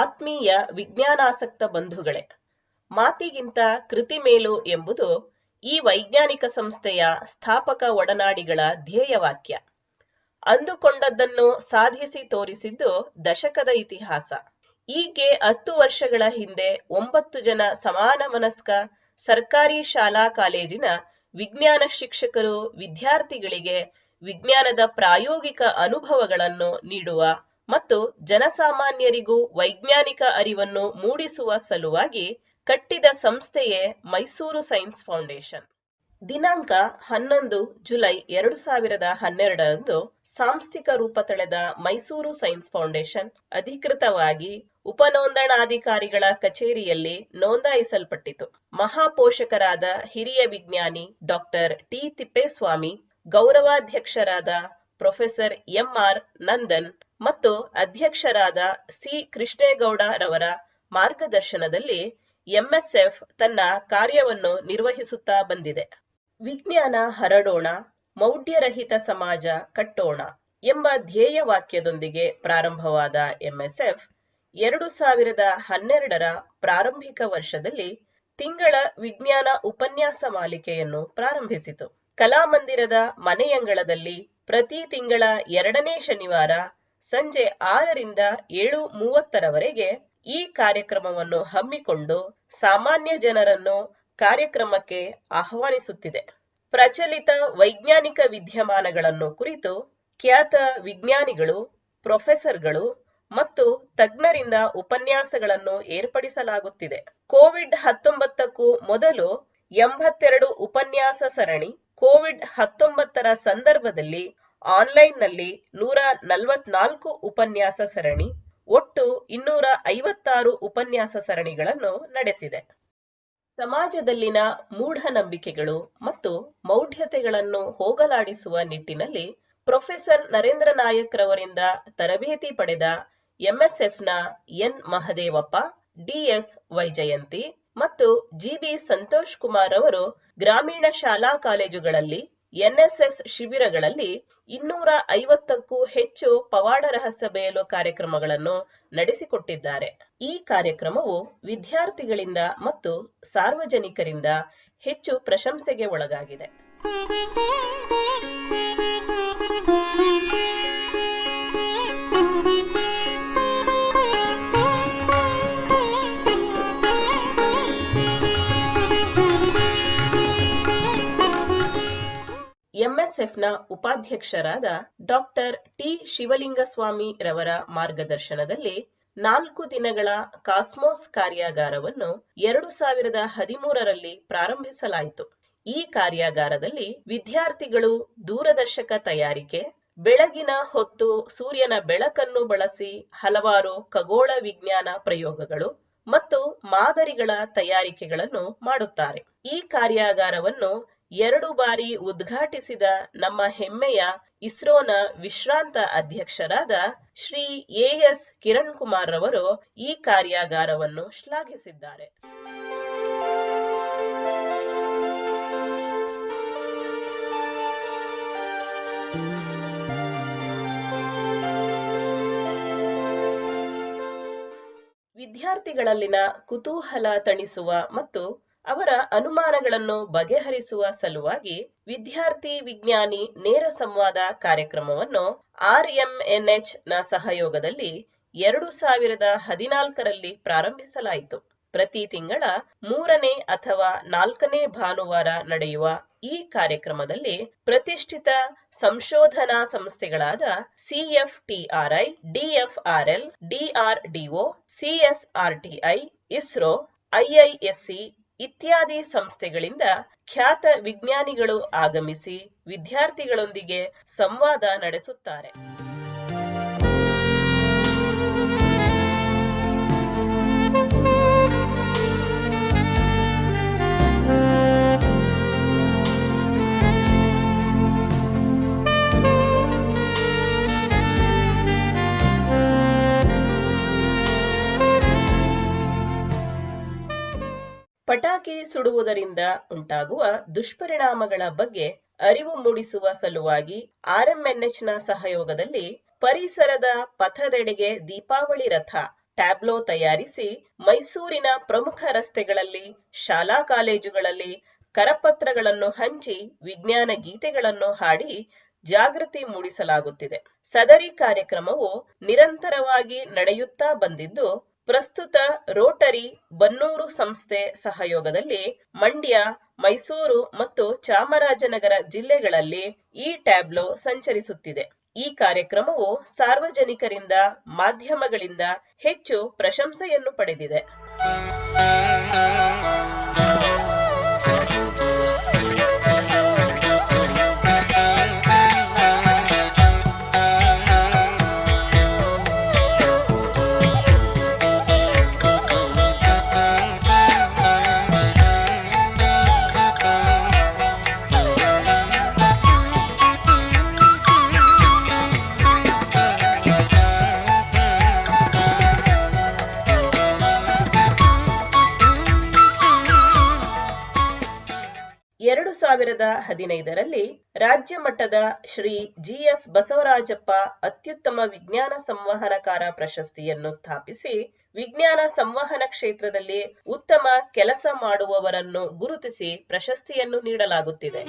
ಆತ್ಮೀಯ ವಿಜ್ಞಾನಾಸಕ್ತ ಬಂಧುಗಳೇ, ಮಾತಿಗಿಂತ ಕೃತಿ ಮೇಲು ಎಂಬುದು ಈ ವೈಜ್ಞಾನಿಕ ಸಂಸ್ಥೆಯ ಸ್ಥಾಪಕ ಒಡನಾಡಿಗಳ ಧ್ಯೇಯವಾಕ್ಯ. ಅಂದುಕೊಂಡದ್ದನ್ನು ಸಾಧಿಸಿ ತೋರಿಸಿದ್ದು ದಶಕದ ಇತಿಹಾಸ. ಈಗ್ಗೆ 10 ವರ್ಷಗಳ ಹಿಂದೆ 9 ಜನ ಸಮಾನ ಮನಸ್ಕ ಸರ್ಕಾರಿ ಶಾಲಾ ಕಾಲೇಜಿನ ವಿಜ್ಞಾನ ಶಿಕ್ಷಕರು ವಿದ್ಯಾರ್ಥಿಗಳಿಗೆ ವಿಜ್ಞಾನದ ಪ್ರಾಯೋಗಿಕ ಅನುಭವಗಳನ್ನು ನೀಡುವ ಮತ್ತು ಜನಸಾಮಾನ್ಯರಿಗೂ ವೈಜ್ಞಾನಿಕ ಅರಿವನ್ನು ಮೂಡಿಸುವ ಸಲುವಾಗಿ ಕಟ್ಟಿದ ಸಂಸ್ಥೆಯೇ ಮೈಸೂರು ಸೈನ್ಸ್ ಫೌಂಡೇಶನ್. ದಿನಾಂಕ 11 ಜುಲೈ 2012 ಸಾಂಸ್ಥಿಕ ರೂಪ ತಳೆದ ಮೈಸೂರು ಸೈನ್ಸ್ ಫೌಂಡೇಶನ್ ಅಧಿಕೃತವಾಗಿ ಉಪನೋಂದಣಾಧಿಕಾರಿಗಳ ಕಚೇರಿಯಲ್ಲಿ ನೋಂದಾಯಿಸಲ್ಪಟ್ಟಿತು. ಮಹಾಪೋಷಕರಾದ ಹಿರಿಯ ವಿಜ್ಞಾನಿ ಡಾಕ್ಟರ್ ಟಿ ತಿಪ್ಪೇಸ್ವಾಮಿ, ಗೌರವಾಧ್ಯಕ್ಷರಾದ ಪ್ರೊಫೆಸರ್ ಎಂಆರ್ ನಂದನ್ ಮತ್ತು ಅಧ್ಯಕ್ಷರಾದ ಸಿ ಕೃಷ್ಣೇಗೌಡ ರವರ ಮಾರ್ಗದರ್ಶನದಲ್ಲಿ ಎಂಎಸ್ಎಫ್ ತನ್ನ ಕಾರ್ಯವನ್ನು ನಿರ್ವಹಿಸುತ್ತಾ ಬಂದಿದೆ. ವಿಜ್ಞಾನ ಹರಡೋಣ, ಮೌಢ್ಯರಹಿತ ಸಮಾಜ ಕಟ್ಟೋಣ ಎಂಬ ಧ್ಯೇಯ ವಾಕ್ಯದೊಂದಿಗೆ ಪ್ರಾರಂಭವಾದ ಎಂಎಸ್ಎಫ್ 2012ರ ಪ್ರಾರಂಭಿಕ ವರ್ಷದಲ್ಲಿ ತಿಂಗಳ ವಿಜ್ಞಾನ ಉಪನ್ಯಾಸ ಮಾಲಿಕೆಯನ್ನು ಪ್ರಾರಂಭಿಸಿತು. ಕಲಾಮಂದಿರದ ಮನೆಯಂಗಳದಲ್ಲಿ ಪ್ರತಿ ತಿಂಗಳ 2ನೇ ಶನಿವಾರ ಸಂಜೆ 6ರಿಂದ 7:30ರವರೆಗೆ ಈ ಕಾರ್ಯಕ್ರಮವನ್ನು ಹಮ್ಮಿಕೊಂಡು ಸಾಮಾನ್ಯ ಜನರನ್ನು ಕಾರ್ಯಕ್ರಮಕ್ಕೆ ಆಹ್ವಾನಿಸುತ್ತಿದೆ. ಪ್ರಚಲಿತ ವೈಜ್ಞಾನಿಕ ವಿದ್ಯಮಾನಗಳನ್ನು ಕುರಿತು ಖ್ಯಾತ ವಿಜ್ಞಾನಿಗಳು, ಪ್ರೊಫೆಸರ್ಗಳು ಮತ್ತು ತಜ್ಞರಿಂದ ಉಪನ್ಯಾಸಗಳನ್ನು ಏರ್ಪಡಿಸಲಾಗುತ್ತಿದೆ. ಕೋವಿಡ್-19ಕ್ಕೂ ಮೊದಲು 82 ಉಪನ್ಯಾಸ ಸರಣಿ, ಕೋವಿಡ್-19ರ ಸಂದರ್ಭದಲ್ಲಿ ಆನ್ಲೈನ್ನಲ್ಲಿ 144 ಉಪನ್ಯಾಸ ಸರಣಿ, ಒಟ್ಟು 256 ಉಪನ್ಯಾಸ ಸರಣಿಗಳನ್ನು ನಡೆಸಿದೆ. ಸಮಾಜದಲ್ಲಿನ ಮೂಢನಂಬಿಕೆಗಳು ಮತ್ತು ಮೌಢ್ಯತೆಗಳನ್ನು ಹೋಗಲಾಡಿಸುವ ನಿಟ್ಟಿನಲ್ಲಿ ಪ್ರೊಫೆಸರ್ ನರೇಂದ್ರ ನಾಯಕ್ ರವರಿಂದ ತರಬೇತಿ ಪಡೆದ ಎಂಎಸ್ಎಫ್ನ ಎನ್ ಮಹದೇವಪ್ಪ, ಡಿಎಸ್ ವೈಜಯಂತಿ ಮತ್ತು ಜಿಬಿ ಸಂತೋಷ್ ಕುಮಾರ್ ಅವರು ಗ್ರಾಮೀಣ ಶಾಲಾ ಕಾಲೇಜುಗಳಲ್ಲಿ ಎನ್ಎಸ್ಎಸ್ ಶಿಬಿರಗಳಲ್ಲಿ 250ಕ್ಕೂ ಹೆಚ್ಚು ಪವಾಡ ರಹಸ್ಯ ಬಯಲು ಕಾರ್ಯಕ್ರಮಗಳನ್ನು ನಡೆಸಿಕೊಟ್ಟಿದ್ದಾರೆ. ಈ ಕಾರ್ಯಕ್ರಮವು ವಿದ್ಯಾರ್ಥಿಗಳಿಂದ ಮತ್ತು ಸಾರ್ವಜನಿಕರಿಂದ ಹೆಚ್ಚು ಪ್ರಶಂಸೆಗೆ ಒಳಗಾಗಿದೆ. ಎಂಎಸ್ಎಫ್ನ ಉಪಾಧ್ಯಕ್ಷರಾದ ಡಾಕ್ಟರ್ ಟಿ ಶಿವಲಿಂಗಸ್ವಾಮಿ ರವರ ಮಾರ್ಗದರ್ಶನದಲ್ಲಿ 4 ದಿನಗಳ ಕಾಸ್ಮೋಸ್ ಕಾರ್ಯಾಗಾರವನ್ನು 2013ರಲ್ಲಿ ಪ್ರಾರಂಭಿಸಲಾಯಿತು. ಈ ಕಾರ್ಯಾಗಾರದಲ್ಲಿ ವಿದ್ಯಾರ್ಥಿಗಳು ದೂರದರ್ಶಕ ತಯಾರಿಕೆ, ಬೆಳಗಿನ ಹೊತ್ತು ಸೂರ್ಯನ ಬೆಳಕನ್ನು ಬಳಸಿ ಹಲವಾರು ಖಗೋಳ ವಿಜ್ಞಾನ ಪ್ರಯೋಗಗಳು ಮತ್ತು ಮಾದರಿಗಳ ತಯಾರಿಕೆಗಳನ್ನು ಮಾಡುತ್ತಾರೆ. ಈ ಕಾರ್ಯಾಗಾರವನ್ನು 2 ಬಾರಿ ಉದ್ಘಾಟಿಸಿದ ನಮ್ಮ ಹೆಮ್ಮೆಯ ಇಸ್ರೋನ ವಿಶ್ರಾಂತ ಅಧ್ಯಕ್ಷರಾದ ಶ್ರೀ ಎಎಸ್ ಕಿರಣ್ ಕುಮಾರ್ ರವರು ಈ ಕಾರ್ಯಾಗಾರವನ್ನು ಶ್ಲಾಘಿಸಿದ್ದಾರೆ. ವಿದ್ಯಾರ್ಥಿಗಳಲ್ಲಿನ ಕುತೂಹಲ ತಣಿಸುವ ಮತ್ತು ಅವರ ಅನುಮಾನಗಳನ್ನು ಬಗೆಹರಿಸುವ ಸಲುವಾಗಿ ವಿದ್ಯಾರ್ಥಿ ವಿಜ್ಞಾನಿ ನೇರ ಸಂವಾದ ಕಾರ್ಯಕ್ರಮವನ್ನು ಆರ್ಎಂಎನ್ಎಚ್ ನ ಸಹಯೋಗದಲ್ಲಿ 2014ರಲ್ಲಿ ಪ್ರಾರಂಭಿಸಲಾಯಿತು. ಪ್ರತಿ ತಿಂಗಳ 3ನೇ ಅಥವಾ 4ನೇ ಭಾನುವಾರ ನಡೆಯುವ ಈ ಕಾರ್ಯಕ್ರಮದಲ್ಲಿ ಪ್ರತಿಷ್ಠಿತ ಸಂಶೋಧನಾ ಸಂಸ್ಥೆಗಳಾದ CFTRI, DFRL, DRDO, CSRTI, ISRO, IISc ಇತ್ಯಾದಿ ಸಂಸ್ಥೆಗಳಿಂದ ಖ್ಯಾತ ವಿಜ್ಞಾನಿಗಳು ಆಗಮಿಸಿ ವಿದ್ಯಾರ್ಥಿಗಳೊಂದಿಗೆ ಸಂವಾದ ನಡೆಸುತ್ತಾರೆ. ಪಟಾಕಿ ಸುಡುವುದರಿಂದ ಉಂಟಾಗುವ ದುಷ್ಪರಿಣಾಮಗಳ ಬಗ್ಗೆ ಅರಿವು ಮೂಡಿಸುವ ಸಲುವಾಗಿ ಆರ್ಎಂಎನ್ಎಚ್ ನ ಸಹಯೋಗದಲ್ಲಿ ಪರಿಸರದ ಪಥದೆಡೆಗೆ ದೀಪಾವಳಿ ರಥ ಟ್ಯಾಬ್ಲೋ ತಯಾರಿಸಿ ಮೈಸೂರಿನ ಪ್ರಮುಖ ರಸ್ತೆಗಳಲ್ಲಿ, ಶಾಲಾ ಕಾಲೇಜುಗಳಲ್ಲಿ ಕರಪತ್ರಗಳನ್ನು ಹಂಚಿ ವಿಜ್ಞಾನ ಗೀತೆಗಳನ್ನು ಹಾಡಿ ಜಾಗೃತಿ ಮೂಡಿಸಲಾಗುತ್ತಿದೆ. ಸದರಿ ಕಾರ್ಯಕ್ರಮವು ನಿರಂತರವಾಗಿ ನಡೆಯುತ್ತಾ ಬಂದಿದ್ದು, ಪ್ರಸ್ತುತ ರೋಟರಿ ಬನ್ನೂರು ಸಂಸ್ಥೆ ಸಹಯೋಗದಲ್ಲಿ ಮಂಡ್ಯ, ಮೈಸೂರು ಮತ್ತು ಚಾಮರಾಜನಗರ ಜಿಲ್ಲೆಗಳಲ್ಲಿ ಈ ಟ್ಯಾಬ್ಲೋ ಸಂಚರಿಸುತ್ತಿದೆ. ಈ ಕಾರ್ಯಕ್ರಮವು ಸಾರ್ವಜನಿಕರಿಂದ, ಮಾಧ್ಯಮಗಳಿಂದ ಹೆಚ್ಚು ಪ್ರಶಂಸೆಯನ್ನು ಪಡೆದಿದೆ. ಎರಡು 2015ರಲ್ಲಿ ರಾಜ್ಯ ಮಟ್ಟದ ಶ್ರೀ GS ಬಸವರಾಜಪ್ಪ ಅತ್ಯುತ್ತಮ ವಿಜ್ಞಾನ ಸಂವಹನಕಾರ ಪ್ರಶಸ್ತಿಯನ್ನು ಸ್ಥಾಪಿಸಿ ವಿಜ್ಞಾನ ಸಂವಹನ ಕ್ಷೇತ್ರದಲ್ಲಿ ಉತ್ತಮ ಕೆಲಸ ಮಾಡುವವರನ್ನು ಗುರುತಿಸಿ ಪ್ರಶಸ್ತಿಯನ್ನು ನೀಡಲಾಗುತ್ತಿದೆ.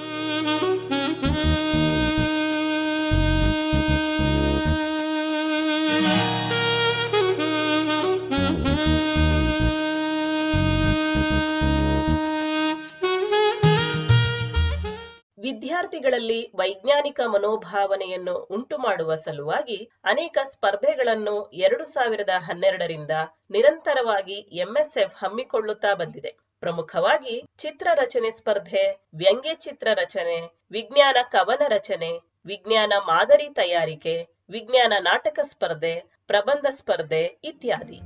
ವಿದ್ಯಾರ್ಥಿಗಳಲ್ಲಿ ವೈಜ್ಞಾನಿಕ ಮನೋಭಾವನೆಯನ್ನು ಉಂಟುಮಾಡುವ ಸಲುವಾಗಿ ಅನೇಕ ಸ್ಪರ್ಧೆಗಳನ್ನು 2012ರಿಂದ ನಿರಂತರವಾಗಿ MSF ಹಮ್ಮಿಕೊಳ್ಳುತ್ತಾ ಬಂದಿದೆ. ಪ್ರಮುಖವಾಗಿ ಚಿತ್ರರಚನೆ ಸ್ಪರ್ಧೆ, ವ್ಯಂಗ್ಯಚಿತ್ರ ರಚನೆ, ವಿಜ್ಞಾನ ಕವನ ರಚನೆ, ವಿಜ್ಞಾನ ಮಾದರಿ ತಯಾರಿಕೆ, ವಿಜ್ಞಾನ ನಾಟಕ ಸ್ಪರ್ಧೆ, ಪ್ರಬಂಧ ಸ್ಪರ್ಧೆ ಇತ್ಯಾದಿ.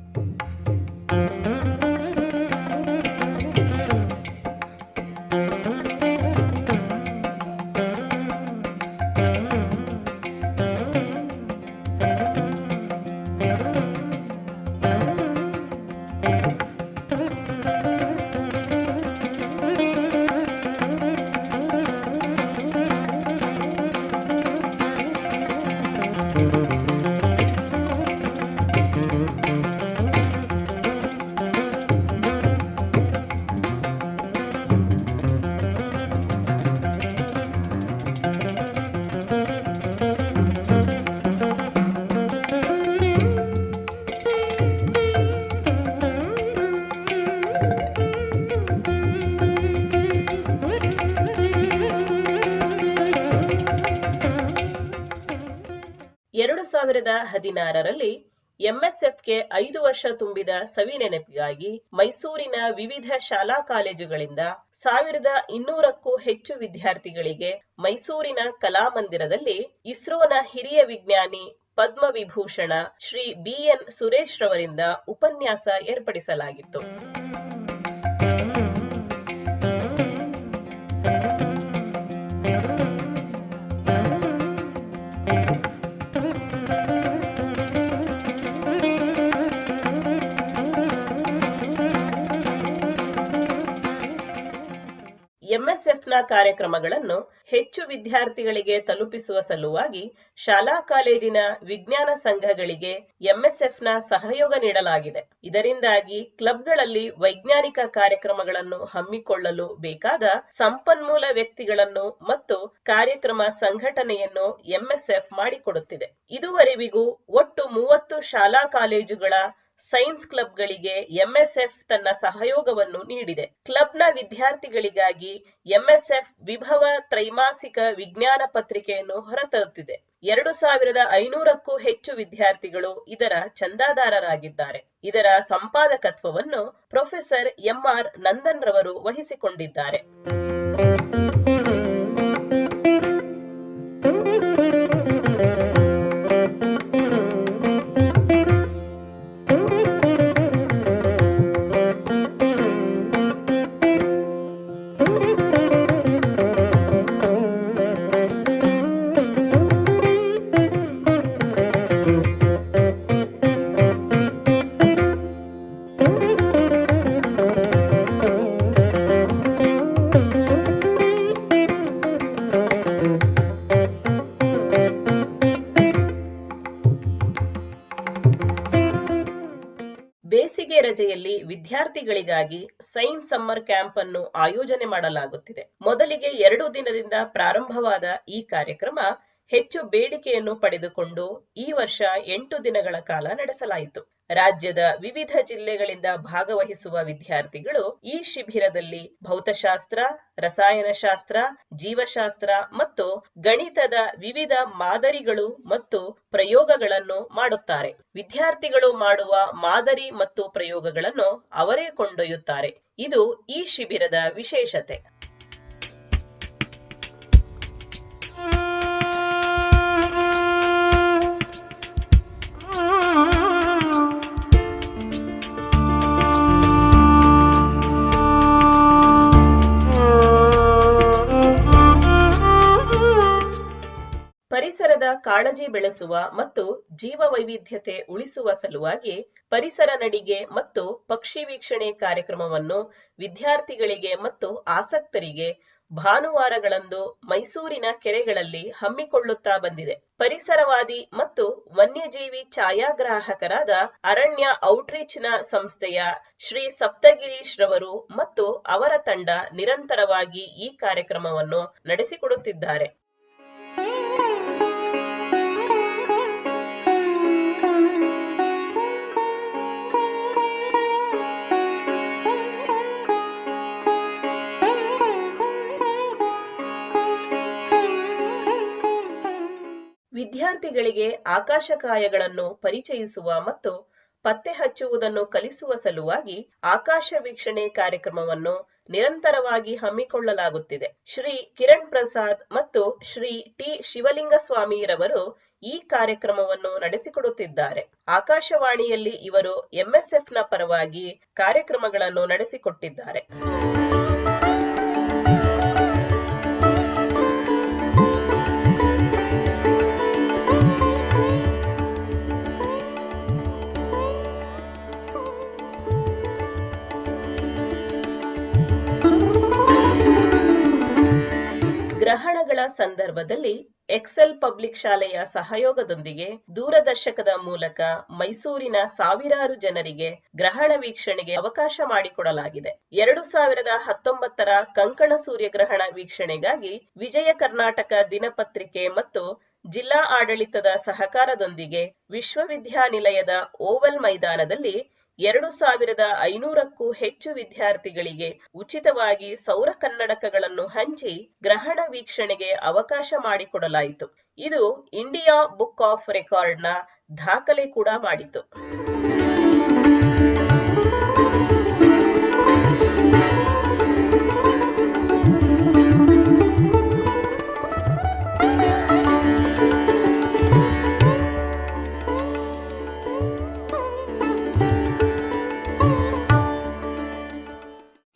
ಎರಡು 2016ರಲ್ಲಿ MSFಗೆ 5 ವರ್ಷ ತುಂಬಿದ ಸವಿನೆನಪಿಗಾಗಿ ಮೈಸೂರಿನ ವಿವಿಧ ಶಾಲಾ ಕಾಲೇಜುಗಳಿಂದ 1200ಕ್ಕೂ ಹೆಚ್ಚು ವಿದ್ಯಾರ್ಥಿಗಳಿಗೆ ಮೈಸೂರಿನ ಕಲಾಮಂದಿರದಲ್ಲಿ ಇಸ್ರೋನ ಹಿರಿಯ ವಿಜ್ಞಾನಿ ಪದ್ಮವಿಭೂಷಣ ಶ್ರೀ BN ಸುರೇಶ್ ರವರಿಂದ ಉಪನ್ಯಾಸ ಏರ್ಪಡಿಸಲಾಗಿತ್ತು. MSFನ ಕಾರ್ಯಕ್ರಮಗಳನ್ನು ಹೆಚ್ಚು ವಿದ್ಯಾರ್ಥಿಗಳಿಗೆ ತಲುಪಿಸುವ ಸಲುವಾಗಿ ಶಾಲಾ ಕಾಲೇಜಿನ ವಿಜ್ಞಾನ ಸಂಘಗಳಿಗೆ MSFನ ಸಹಯೋಗ ನೀಡಲಾಗಿದೆ. ಇದರಿಂದಾಗಿ ಕ್ಲಬ್ಗಳಲ್ಲಿ ವೈಜ್ಞಾನಿಕ ಕಾರ್ಯಕ್ರಮಗಳನ್ನು ಹಮ್ಮಿಕೊಳ್ಳಲು ಬೇಕಾದ ಸಂಪನ್ಮೂಲ ವ್ಯಕ್ತಿಗಳನ್ನು ಮತ್ತು ಕಾರ್ಯಕ್ರಮ ಸಂಘಟನೆಯನ್ನು MSF ಮಾಡಿಕೊಡುತ್ತಿದೆ. ಇದುವರೆವಿಗೂ ಒಟ್ಟು 30 ಶಾಲಾ ಕಾಲೇಜುಗಳ ಸೈನ್ಸ್ ಕ್ಲಬ್ಗಳಿಗೆ MSF ತನ್ನ ಸಹಯೋಗವನ್ನು ನೀಡಿದೆ. ಕ್ಲಬ್ನ ವಿದ್ಯಾರ್ಥಿಗಳಿಗಾಗಿ MSF ವಿಭವ ತ್ರೈಮಾಸಿಕ ವಿಜ್ಞಾನ ಪತ್ರಿಕೆಯನ್ನು ಹೊರತರುತ್ತಿದೆ. 2500ಕ್ಕೂ ಹೆಚ್ಚು ವಿದ್ಯಾರ್ಥಿಗಳು ಇದರ ಚಂದಾದಾರರಾಗಿದ್ದಾರೆ. ಇದರ ಸಂಪಾದಕತ್ವವನ್ನು ಪ್ರೊಫೆಸರ್ MR ನಂದನ್ ರವರು ವಹಿಸಿಕೊಂಡಿದ್ದಾರೆ. ಬೇಸಿಗೆ ರಜೆಯಲ್ಲಿ ವಿದ್ಯಾರ್ಥಿಗಳಿಗಾಗಿ ಸೈನ್ಸ್ ಸಮ್ಮರ್ ಕ್ಯಾಂಪ್ ಅನ್ನು ಆಯೋಜನೆ ಮಾಡಲಾಗುತ್ತಿದೆ. ಮೊದಲಿಗೆ 2 ದಿನದಿಂದ ಪ್ರಾರಂಭವಾದ ಈ ಕಾರ್ಯಕ್ರಮ ಹೆಚ್ಚು ಬೇಡಿಕೆಯನ್ನು ಪಡೆದುಕೊಂಡು ಈ ವರ್ಷ 8 ದಿನಗಳ ಕಾಲ ನಡೆಸಲಾಯಿತು. ರಾಜ್ಯದ ವಿವಿಧ ಜಿಲ್ಲೆಗಳಿಂದ ಭಾಗವಹಿಸುವ ವಿದ್ಯಾರ್ಥಿಗಳು ಈ ಶಿಬಿರದಲ್ಲಿ ಭೌತಶಾಸ್ತ್ರ, ರಸಾಯನಶಾಸ್ತ್ರ, ಜೀವಶಾಸ್ತ್ರ ಮತ್ತು ಗಣಿತದ ವಿವಿಧ ಮಾದರಿಗಳು ಮತ್ತು ಪ್ರಯೋಗಗಳನ್ನು ಮಾಡುತ್ತಾರೆ. ವಿದ್ಯಾರ್ಥಿಗಳು ಮಾಡುವ ಮಾದರಿ ಮತ್ತು ಪ್ರಯೋಗಗಳನ್ನು ಅವರೇ ಕೊಂಡೊಯ್ಯುತ್ತಾರೆ. ಇದು ಈ ಶಿಬಿರದ ವಿಶೇಷತೆ. ಪರಿಸರದ ಕಾಳಜಿ ಬೆಳೆಸುವ ಮತ್ತು ಜೀವ ವೈವಿಧ್ಯತೆ ಉಳಿಸುವ ಸಲುವಾಗಿ ಪರಿಸರ ನಡಿಗೆ ಮತ್ತು ಪಕ್ಷಿ ವೀಕ್ಷಣೆ ಕಾರ್ಯಕ್ರಮವನ್ನು ವಿದ್ಯಾರ್ಥಿಗಳಿಗೆ ಮತ್ತು ಆಸಕ್ತರಿಗೆ ಭಾನುವಾರಗಳಂದು ಮೈಸೂರಿನ ಕೆರೆಗಳಲ್ಲಿ ಹಮ್ಮಿಕೊಳ್ಳುತ್ತಾ ಬಂದಿದೆ. ಪರಿಸರವಾದಿ ಮತ್ತು ವನ್ಯಜೀವಿ ಛಾಯಾಗ್ರಾಹಕರಾದ ಅರಣ್ಯ ಔಟ್ರೀಚ್ ನ ಸಂಸ್ಥೆಯ ಶ್ರೀ ಸಪ್ತಗಿರೀಶ್ ರವರು ಮತ್ತು ಅವರ ತಂಡ ನಿರಂತರವಾಗಿ ಈ ಕಾರ್ಯಕ್ರಮವನ್ನು ನಡೆಸಿಕೊಡುತ್ತಿದ್ದಾರೆ. ವಿದ್ಯಾರ್ಥಿಗಳಿಗೆ ಆಕಾಶಕಾಯಗಳನ್ನು ಪರಿಚಯಿಸುವ ಮತ್ತು ಪತ್ತೆ ಹಚ್ಚುವುದನ್ನು ಕಲಿಸುವ ಸಲುವಾಗಿ ಆಕಾಶ ವೀಕ್ಷಣೆ ಕಾರ್ಯಕ್ರಮವನ್ನು ನಿರಂತರವಾಗಿ ಹಮ್ಮಿಕೊಳ್ಳಲಾಗುತ್ತಿದೆ. ಶ್ರೀ ಕಿರಣ್ ಪ್ರಸಾದ್ ಮತ್ತು ಶ್ರೀ ಟಿ ಶಿವಲಿಂಗಸ್ವಾಮಿ ರವರು ಈ ಕಾರ್ಯಕ್ರಮವನ್ನು ನಡೆಸಿಕೊಡುತ್ತಿದ್ದಾರೆ. ಆಕಾಶವಾಣಿಯಲ್ಲಿ ಇವರು ಎಂಎಸ್ಎಫ್ ನ ಪರವಾಗಿ ಕಾರ್ಯಕ್ರಮಗಳನ್ನು ನಡೆಸಿಕೊಟ್ಟಿದ್ದಾರೆ. ಗ್ರಹಣಗಳ ಸಂದರ್ಭದಲ್ಲಿ ಎಕ್ಸೆಲ್ ಪಬ್ಲಿಕ್ ಶಾಲೆಯ ಸಹಯೋಗದೊಂದಿಗೆ ದೂರದರ್ಶಕದ ಮೂಲಕ ಮೈಸೂರಿನ ಸಾವಿರಾರು ಜನರಿಗೆ ಗ್ರಹಣ ವೀಕ್ಷಣೆಗೆ ಅವಕಾಶ ಮಾಡಿಕೊಡಲಾಗಿದೆ. 2019ರ ಕಂಕಣ ಸೂರ್ಯಗ್ರಹಣ ವೀಕ್ಷಣೆಗಾಗಿ ವಿಜಯ ಕರ್ನಾಟಕ ದಿನಪತ್ರಿಕೆ ಮತ್ತು ಜಿಲ್ಲಾ ಆಡಳಿತದ ಸಹಕಾರದೊಂದಿಗೆ ವಿಶ್ವವಿದ್ಯಾನಿಲಯದ ಓವಲ್ ಮೈದಾನದಲ್ಲಿ 2500ಕ್ಕೂ ಹೆಚ್ಚು ವಿದ್ಯಾರ್ಥಿಗಳಿಗೆ ಉಚಿತವಾಗಿ ಸೌರ ಕನ್ನಡಕಗಳನ್ನು ಹಂಚಿ ಗ್ರಹಣ ವೀಕ್ಷಣೆಗೆ ಅವಕಾಶ ಮಾಡಿಕೊಡಲಾಯಿತು. ಇದು ಇಂಡಿಯಾ ಬುಕ್ ಆಫ್ ರೆಕಾರ್ಡ್ನ ದಾಖಲೆ ಕೂಡ ಮಾಡಿತು.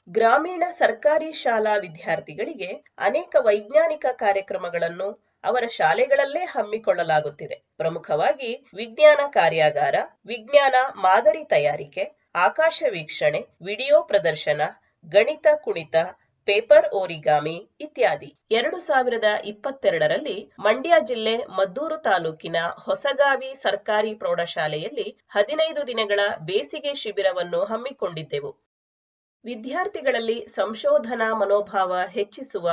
ಗ್ರಾಮೀಣ ಸರ್ಕಾರಿ ಶಾಲಾ ವಿದ್ಯಾರ್ಥಿಗಳಿಗೆ ಅನೇಕ ವೈಜ್ಞಾನಿಕ ಕಾರ್ಯಕ್ರಮಗಳನ್ನು ಅವರ ಶಾಲೆಗಳಲ್ಲೇ ಹಮ್ಮಿಕೊಳ್ಳಲಾಗುತ್ತಿದೆ. ಪ್ರಮುಖವಾಗಿ ವಿಜ್ಞಾನ ಕಾರ್ಯಾಗಾರ, ವಿಜ್ಞಾನ ಮಾದರಿ ತಯಾರಿಕೆ, ಆಕಾಶ ವೀಕ್ಷಣೆ, ವಿಡಿಯೋ ಪ್ರದರ್ಶನ, ಗಣಿತ ಕುಣಿತ, ಪೇಪರ್ ಓರಿಗಾಮಿ ಇತ್ಯಾದಿ. 2022ರಲ್ಲಿ ಮಂಡ್ಯ ಜಿಲ್ಲೆ ಮದ್ದೂರು ತಾಲೂಕಿನ ಹೊಸಗಾವಿ ಸರ್ಕಾರಿ ಪ್ರೌಢಶಾಲೆಯಲ್ಲಿ 15 ದಿನಗಳ ಬೇಸಿಗೆ ಶಿಬಿರವನ್ನು ಹಮ್ಮಿಕೊಂಡಿದ್ದೆವು. ವಿದ್ಯಾರ್ಥಿಗಳಲ್ಲಿ ಸಂಶೋಧನಾ ಮನೋಭಾವ ಹೆಚ್ಚಿಸುವ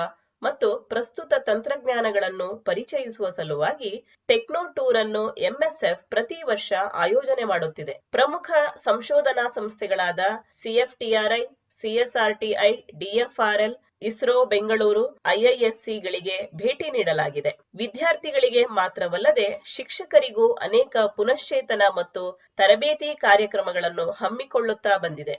ಮತ್ತು ಪ್ರಸ್ತುತ ತಂತ್ರಜ್ಞಾನಗಳನ್ನು ಪರಿಚಯಿಸುವ ಸಲುವಾಗಿ ಟೆಕ್ನೋ ಟೂರ್ ಅನ್ನು ಎಂಎಸ್ಎಫ್ ಪ್ರತಿ ವರ್ಷ ಆಯೋಜನೆ ಮಾಡುತ್ತಿದೆ. ಪ್ರಮುಖ ಸಂಶೋಧನಾ ಸಂಸ್ಥೆಗಳಾದ CFTRI, CSRTI, DFRL, ISRO Bengaluru, ಐಐಎಸ್ಸಿಗಳಿಗೆ ಭೇಟಿ ನೀಡಲಾಗಿದೆ. ವಿದ್ಯಾರ್ಥಿಗಳಿಗೆ ಮಾತ್ರವಲ್ಲದೆ ಶಿಕ್ಷಕರಿಗೂ ಅನೇಕ ಪುನಶ್ಚೇತನ ಮತ್ತು ತರಬೇತಿ ಕಾರ್ಯಕ್ರಮಗಳನ್ನು ಹಮ್ಮಿಕೊಳ್ಳುತ್ತಾ ಬಂದಿದೆ.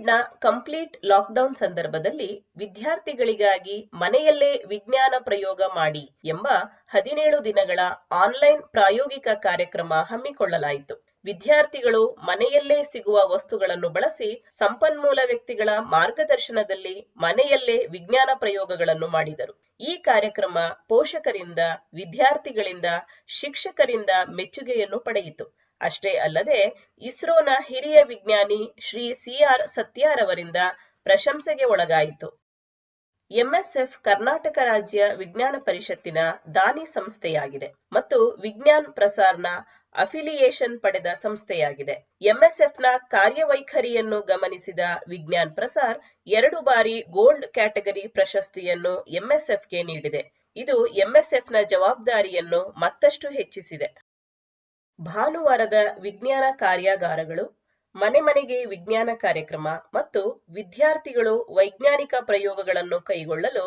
ನ ಕಂಪ್ಲೀಟ್ ಲಾಕ್ಡೌನ್ ಸಂದರ್ಭದಲ್ಲಿ ವಿದ್ಯಾರ್ಥಿಗಳಿಗಾಗಿ ಮನೆಯಲ್ಲೇ ವಿಜ್ಞಾನ ಪ್ರಯೋಗ ಮಾಡಿ ಎಂಬ 17 ದಿನಗಳ ಆನ್ಲೈನ್ ಪ್ರಾಯೋಗಿಕ ಕಾರ್ಯಕ್ರಮ ಹಮ್ಮಿಕೊಳ್ಳಲಾಯಿತು. ವಿದ್ಯಾರ್ಥಿಗಳು ಮನೆಯಲ್ಲೇ ಸಿಗುವ ವಸ್ತುಗಳನ್ನು ಬಳಸಿ ಸಂಪನ್ಮೂಲ ವ್ಯಕ್ತಿಗಳ ಮಾರ್ಗದರ್ಶನದಲ್ಲಿ ಮನೆಯಲ್ಲೇ ವಿಜ್ಞಾನ ಪ್ರಯೋಗಗಳನ್ನು ಮಾಡಿದರು. ಈ ಕಾರ್ಯಕ್ರಮ ಪೋಷಕರಿಂದ, ವಿದ್ಯಾರ್ಥಿಗಳಿಂದ, ಶಿಕ್ಷಕರಿಂದ ಮೆಚ್ಚುಗೆಯನ್ನು ಪಡೆಯಿತು. ಅಷ್ಟೇ ಅಲ್ಲದೆ ಇಸ್ರೋನ ಹಿರಿಯ ವಿಜ್ಞಾನಿ ಶ್ರೀ CR ಸತ್ಯಾರವರಿಂದ ಪ್ರಶಂಸೆಗೆ ಒಳಗಾಯಿತು. ಎಂಎಸ್ಎಫ್ ಕರ್ನಾಟಕ ರಾಜ್ಯ ವಿಜ್ಞಾನ ಪರಿಷತ್ತಿನ ದಾನಿ ಸಂಸ್ಥೆಯಾಗಿದೆ ಮತ್ತು ವಿಜ್ಞಾನ್ ಪ್ರಸಾರ್ನ ಅಫಿಲಿಯೇಷನ್ ಪಡೆದ ಸಂಸ್ಥೆಯಾಗಿದೆ. ಎಂಎಸ್ಎಫ್ನ ಕಾರ್ಯವೈಖರಿಯನ್ನು ಗಮನಿಸಿದ ವಿಜ್ಞಾನ್ ಪ್ರಸಾರ್ 2 ಬಾರಿ ಗೋಲ್ಡ್ ಕ್ಯಾಟಗರಿ ಪ್ರಶಸ್ತಿಯನ್ನು ಎಂಎಸ್ಎಫ್ಗೆ ನೀಡಿದೆ. ಇದು ಎಂಎಸ್ಎಫ್ನ ಜವಾಬ್ದಾರಿಯನ್ನು ಮತ್ತಷ್ಟು ಹೆಚ್ಚಿಸಿದೆ. ಭಾನುವಾರದ ವಿಜ್ಞಾನ ಕಾರ್ಯಾಗಾರಗಳು, ಮನೆ ಮನೆಗೆ ವಿಜ್ಞಾನ ಕಾರ್ಯಕ್ರಮ ಮತ್ತು ವಿದ್ಯಾರ್ಥಿಗಳು ವೈಜ್ಞಾನಿಕ ಪ್ರಯೋಗಗಳನ್ನು ಕೈಗೊಳ್ಳಲು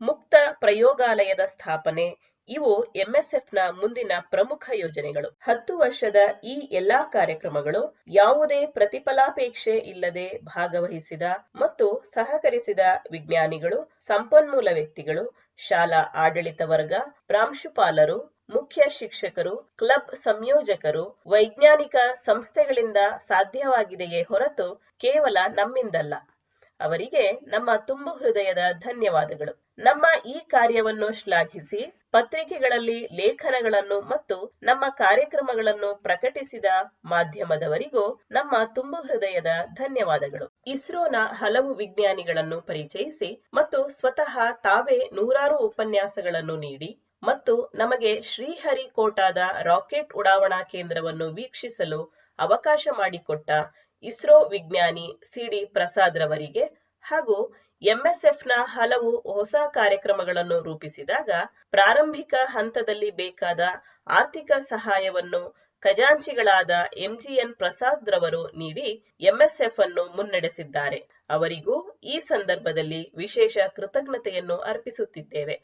ಮುಕ್ತ ಪ್ರಯೋಗಾಲಯದ ಸ್ಥಾಪನೆ ಇವು ಎಂಎಸ್ಎಫ್ನ ಮುಂದಿನ ಪ್ರಮುಖ ಯೋಜನೆಗಳು. 10 ವರ್ಷದ ಈ ಎಲ್ಲಾ ಕಾರ್ಯಕ್ರಮಗಳು ಯಾವುದೇ ಪ್ರತಿಫಲಾಪೇಕ್ಷೆ ಇಲ್ಲದೆ ಭಾಗವಹಿಸಿದ ಮತ್ತು ಸಹಕರಿಸಿದ ವಿಜ್ಞಾನಿಗಳು, ಸಂಪನ್ಮೂಲ ವ್ಯಕ್ತಿಗಳು, ಶಾಲಾ ಆಡಳಿತ ವರ್ಗ, ಪ್ರಾಂಶುಪಾಲರು, ಮುಖ್ಯ ಶಿಕ್ಷಕರು, ಕ್ಲಬ್ ಸಂಯೋಜಕರು, ವೈಜ್ಞಾನಿಕ ಸಂಸ್ಥೆಗಳಿಂದ ಸಾಧ್ಯವಾಗಿದೆಯೇ ಹೊರತು ಕೇವಲ ನಮ್ಮಿಂದಲ್ಲ. ಅವರಿಗೆ ನಮ್ಮ ತುಂಬು ಹೃದಯದ ಧನ್ಯವಾದಗಳು. ನಮ್ಮ ಈ ಕಾರ್ಯವನ್ನು ಶ್ಲಾಘಿಸಿ ಪತ್ರಿಕೆಗಳಲ್ಲಿ ಲೇಖನಗಳನ್ನು ಮತ್ತು ನಮ್ಮ ಕಾರ್ಯಕ್ರಮಗಳನ್ನು ಪ್ರಕಟಿಸಿದ ಮಾಧ್ಯಮದವರಿಗೂ ನಮ್ಮ ತುಂಬು ಹೃದಯದ ಧನ್ಯವಾದಗಳು. ಇಸ್ರೋನ ಹಲವು ವಿಜ್ಞಾನಿಗಳನ್ನು ಪರಿಚಯಿಸಿ ಮತ್ತು ಸ್ವತಃ ತಾವೇ 100 ಉಪನ್ಯಾಸಗಳನ್ನು ನೀಡಿ ಮತ್ತು ನಮಗೆ ಶ್ರೀಹರಿಕೋಟಾದ ರಾಕೆಟ್ ಉಡಾವಣಾ ಕೇಂದ್ರವನ್ನು ವೀಕ್ಷಿಸಲು ಅವಕಾಶ ಮಾಡಿಕೊಟ್ಟ ಇಸ್ರೋ ವಿಜ್ಞಾನಿ CD ಪ್ರಸಾದ್ ರವರಿಗೆ ಹಾಗೂ ಎಂಎಸ್ಎಫ್ನ ಹಲವು ಹೊಸ ಕಾರ್ಯಕ್ರಮಗಳನ್ನು ರೂಪಿಸಿದಾಗ ಪ್ರಾರಂಭಿಕ ಹಂತದಲ್ಲಿ ಬೇಕಾದ ಆರ್ಥಿಕ ಸಹಾಯವನ್ನು ಖಜಾಂಚಿಗಳಾದ MGN ಪ್ರಸಾದ್ ರವರು ನೀಡಿ ಎಂಎಸ್ಎಫ್ ಅನ್ನು ಮುನ್ನಡೆಸಿದ್ದಾರೆ. ಅವರಿಗೂ ಈ ಸಂದರ್ಭದಲ್ಲಿ ವಿಶೇಷ ಕೃತಜ್ಞತೆಯನ್ನು ಅರ್ಪಿಸುತ್ತಿದ್ದೇವೆ.